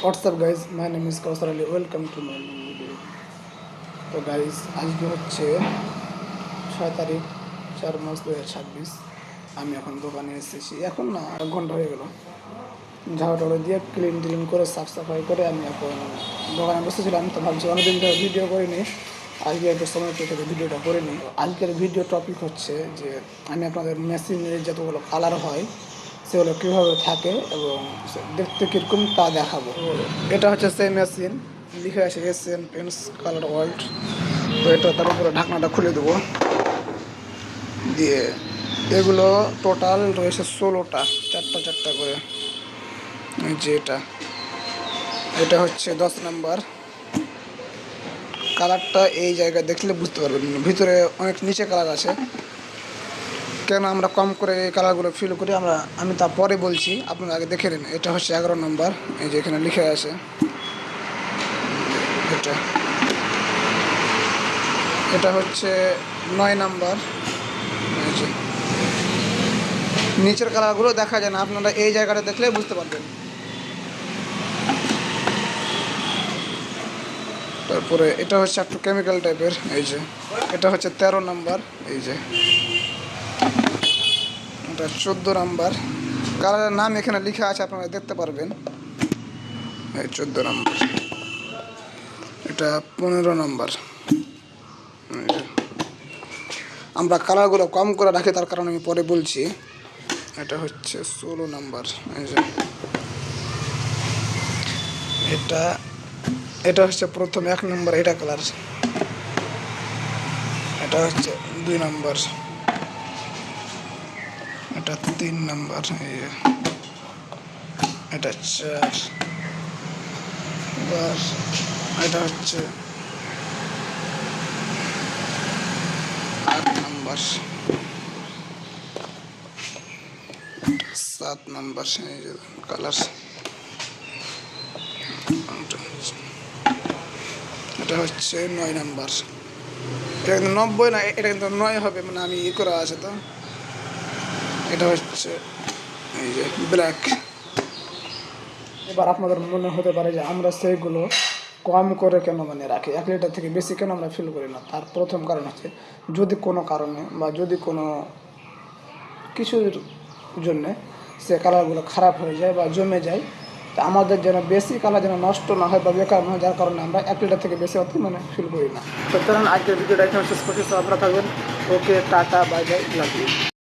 What's up guys, my name is Kausar Ali, welcome to my new video. তো guys আজকে হচ্ছে 6 তারিখ 4 মাস 2026। আমি এখন দোকানে এসেছি, এখন না 1 ঘন্টা হয়ে গেল। ঝাড়ু টাড়ু দিয়ে ক্লিন করে সাফ সাফাই করে আমি এখন দোকানে বসেছিলাম। তো ভাবছি অনেকদিন ধরে ভিডিও করিনি, আজকে একটু সময় পেয়ে ভিডিওটা করে নিই। আজকের ভিডিও টপিক হচ্ছে যে আমি আপনাদের মেশিনের যতগুলো কালার হয় সেগুলো কীভাবে থাকে এবং দেখতে কীরকম তা দেখাবো। এটা হচ্ছে সেই মেশিন, লিখে আছে এশিয়ান পেন্টস কালার ওয়ার্ল্ড। তো এটা তার উপরে ঢাকনাটা খুলে দেবো দিয়ে এগুলো টোটাল রয়েছে 16টা, চারটা করে। যে এটা হচ্ছে 10 নাম্বার কালারটা। এই জায়গায় দেখলে বুঝতে পারবেন, ভিতরে অনেক নিচে কালার আছে। কেন আমরা কম করে এই কালারগুলো ফিল করি আমি তা পরে বলছি, আপনারা আগে দেখে নিন। এটা হচ্ছে 11 নম্বর, এই যে এখানে লিখে আছে। এটা হচ্ছে 9 নাম্বার। এই যে নিচের কালারগুলো দেখা যায় না, আপনারা এই জায়গাটা দেখলে বুঝতে পারবেন। তারপরে এটা হচ্ছে একটু কেমিক্যাল টাইপের। এই যে এটা হচ্ছে 13 নাম্বার। এই যে এটা 14 নাম্বার। কালারের নাম এখানে লেখা আছে, আপনারা দেখতে পারবেন। এই 14 নাম্বার। এটা 15 নাম্বার। আমরা কালারগুলো কম করে রাখি, তার কারণ আমি পরে বলছি। এটা হচ্ছে 16 নাম্বার। এই যে এটা হচ্ছে প্রথম 1 নম্বর, এটা কালার। এটা হচ্ছে 2 নম্বর, এটা 3 নম্বর, এটা 4, এটা হচ্ছে 8 নম্বর, 7 নম্বর। এই যে কালার। এটা হচ্ছে 9 নাম্বার। এটা কিন্তু 90 না, এটা কিন্তু 9 হবে, মানে আমি করা আছে। তো এটা হচ্ছে এই যে ব্ল্যাক। এবার আপনাদের মনে হতে পারে যে আমরা সেইগুলো কম করে কেন রাখি, 1 লিটার থেকে বেশি কেন আমরা ফিল করি না। তার প্রথম কারণ হচ্ছে, যদি কোনো কারণে বা যদি কোনো কিছুর জন্যে সে কালারগুলো খারাপ হয়ে যায় বা জমে যায়, তা আমাদের যেন বেশি কালার যেন নষ্ট না হয় বা বেকার না হয়, যার কারণে আমরা 1 লিটার থেকে বেশি অত ফিল করি না। তো কারণ আজকের ভিডিওটা এখানে শেষ করছি। আপনারা থাকবেন। Okay, tata, bye bye, love you.